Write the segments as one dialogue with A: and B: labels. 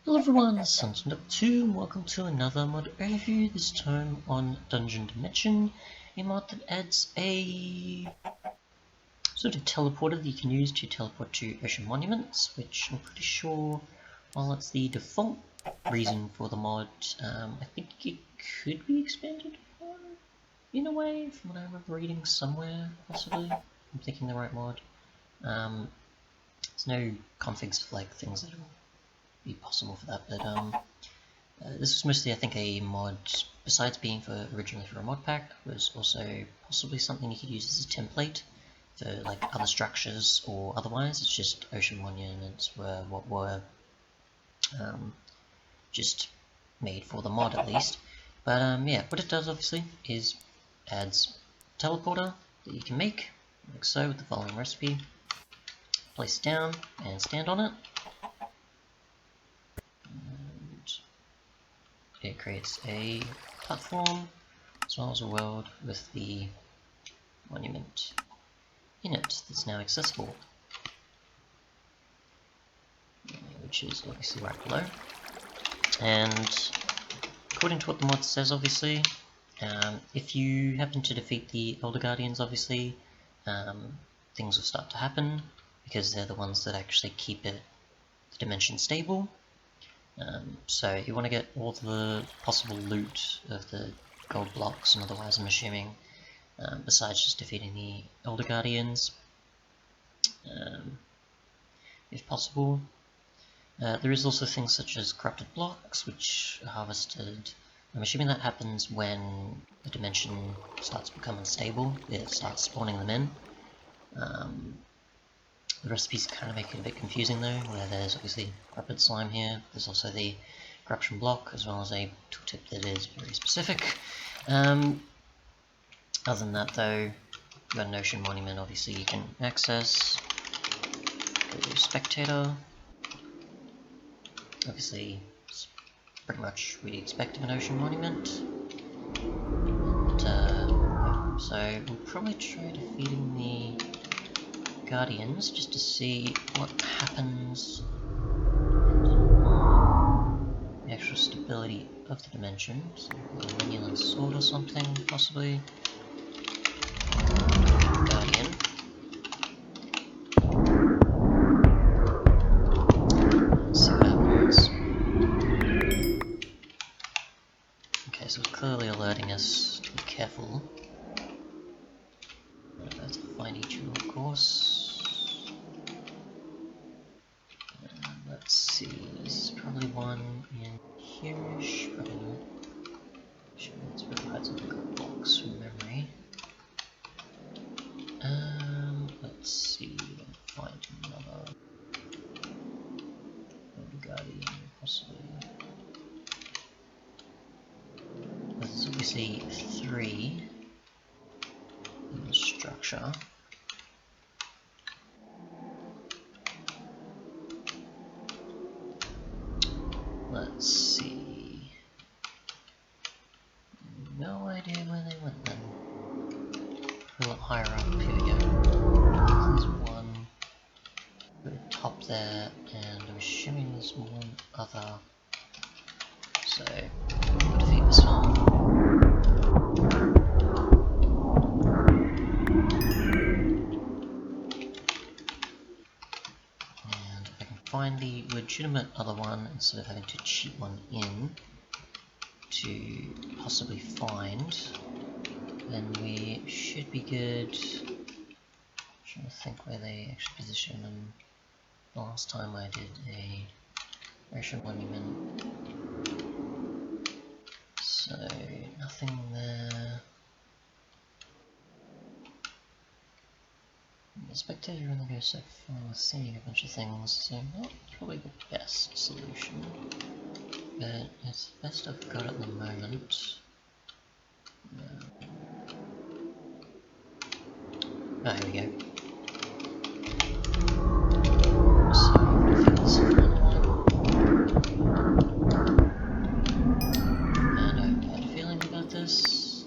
A: Hello everyone, Sunset 2 and welcome to another mod overview, this time on Dungeon Dimension, a mod that adds a sort of teleporter that you can use to teleport to ocean monuments, which I'm pretty sure, while it's the default reason for the mod, I think it could be expanded upon in a way, from what I remember reading somewhere, possibly. I'm thinking the right mod. There's no configs for like things that will be possible for that, but this was mostly, I think, a mod, besides being originally for a mod pack, was also possibly something you could use as a template for like other structures or otherwise. It's just ocean monuments were what were just made for the mod at least. But yeah, what it does obviously is adds a teleporter that you can make, like so, with the following recipe. Place it down and stand on it. It creates a platform as well as a world with the monument in it that's now accessible, which is obviously right below. And according to what the mod says, obviously, if you happen to defeat the Elder Guardians, obviously, things will start to happen because they're the ones that actually keep the dimension stable. So you want to get all the possible loot of the gold blocks and otherwise, I'm assuming, besides just defeating the Elder Guardians, if possible. There is also things such as corrupted blocks, which are harvested. I'm assuming that happens when the dimension starts to become unstable. It starts spawning them in. The recipes kind of make it a bit confusing though, where there's obviously corrupted slime here. There's also the corruption block, as well as a tooltip that is very specific. Other than that though, you've got an ocean monument obviously you can access. Go to spectator. Obviously, it's pretty much what we expect of an ocean monument. And, so we'll probably try defeating the Guardians just to see what happens on the actual stability of the dimension. So a Manulan sword or something, possibly. Guardian. Let's see what happens. Okay, so it's clearly alerting us to be careful. To find each other, of course. Let's see, there's probably one in here-ish, probably not. Sure, it's really hard to look at blocks from memory. Let's see, find another Guardian, possibly. There's obviously 3 in the structure. Let's see. No idea where they went then. A lot higher up. Here we go. There's one at the top there, and I'm assuming there's one other. So we'll defeat this one. And if I can find the legitimate other one instead of having to cheat one in to possibly find, then we should be good. I'm trying to think where they actually positioned them. The last time I did a ocean monument. So nothing there. The spectator only goes so far with seeing a bunch of things, so not probably the best solution. But it's the best I've got at the moment. Oh, here we go. So, I think this is the one. And I have a bad feeling about this.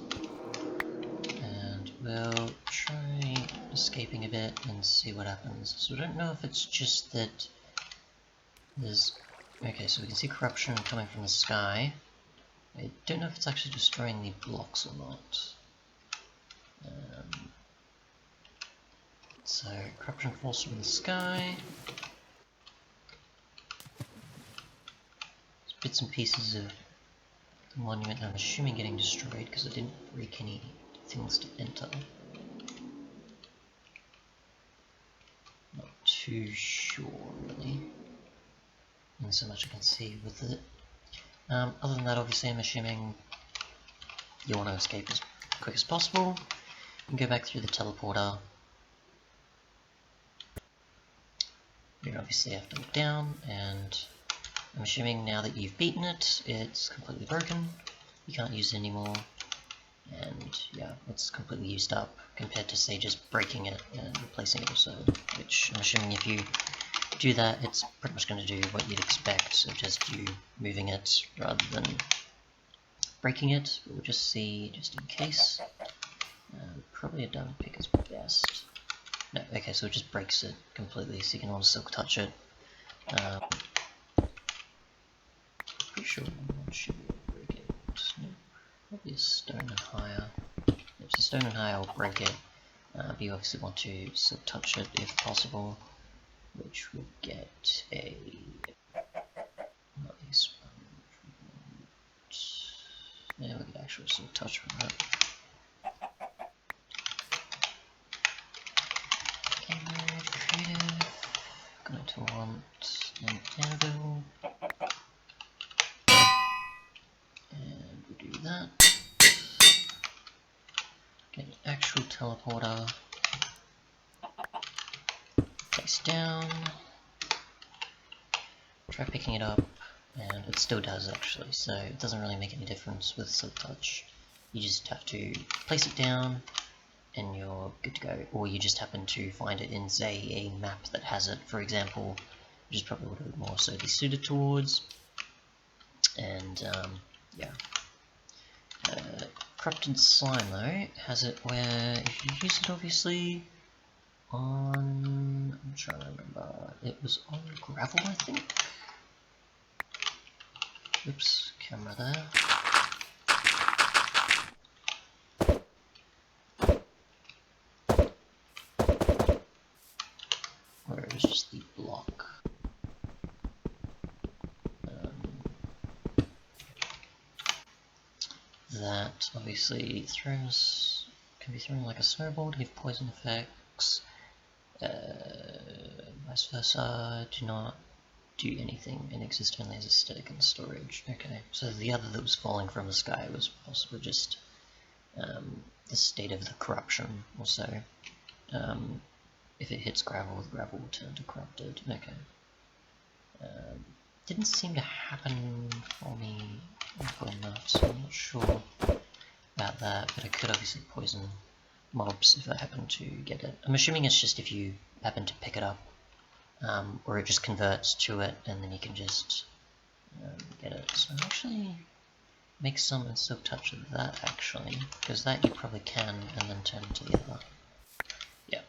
A: And we'll try escaping a bit and see what happens. So I don't know if it's just that there's Okay, so we can see corruption coming from the sky. I don't know if it's actually destroying the blocks or not. So, corruption falls from the sky. There's bits and pieces of the monument, I'm assuming, getting destroyed because I didn't break any things to enter. Not too sure, really. Not so much I can see with it. Other than that, obviously, I'm assuming you want to escape as quick as possible. You can go back through the teleporter. You obviously have to look down, and I'm assuming now that you've beaten it, it's completely broken. You can't use it anymore, and yeah, it's completely used up compared to, say, just breaking it and replacing it or so, which I'm assuming if you do that, it's pretty much going to do what you'd expect of just you moving it rather than breaking it. But we'll just see, just in case. Probably a diamond pick is best. No, okay, so it just breaks it completely, so you can almost silk touch it. Pretty sure one should be able to break it. No, probably a stone and higher. Yep, so stone and higher will break it, but you obviously want to silk touch it if possible, which will get a... not a sponge. Yeah, we can actually silk touch from that. Creative, going to want an anvil, and we'll do that. Get an actual teleporter, place down, try picking it up, and it still does actually, so it doesn't really make any difference with silk touch. You just have to place it down, and you're good to go, or you just happen to find it in, say, a map that has it, for example, which is probably what it would more so be suited towards. And yeah, corrupted slime though has it where if you use it obviously on, I'm trying to remember, it was on gravel I think. Oops, camera there. Where it was just the block. That obviously can be thrown like a snowball to give poison effects. Vice versa, do not do anything and exist only as a static in storage. Okay, so the other that was falling from the sky was possibly just the state of the corruption also. If it hits gravel, the gravel will turn to corrupted. Okay. Didn't seem to happen for me enough, so I'm not sure about that, but I could obviously poison mobs if I happen to get it. I'm assuming it's just if you happen to pick it up, or it just converts to it, and then you can just get it. So I'll actually make some and silk touch of that actually, because that you probably can, and then turn into the other. Yeah.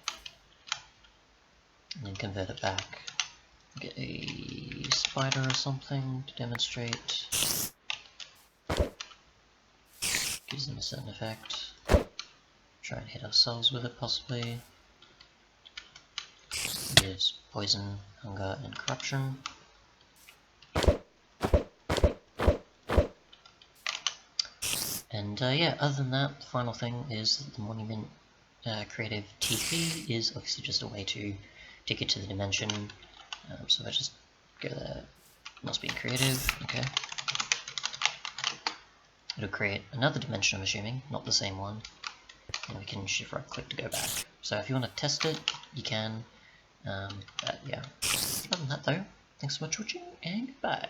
A: And then convert it back. Get a spider or something to demonstrate. Gives them a certain effect. Try and hit ourselves with it possibly. Gives poison, hunger, and corruption. And yeah, other than that, the final thing is that the monument creative TP is obviously just a way to take it to the dimension. So if I just go there, must be creative, okay. It'll create another dimension, I'm assuming, not the same one. And we can shift right click to go back. So if you want to test it, you can. But yeah, other than that though, thanks so much for watching, and goodbye.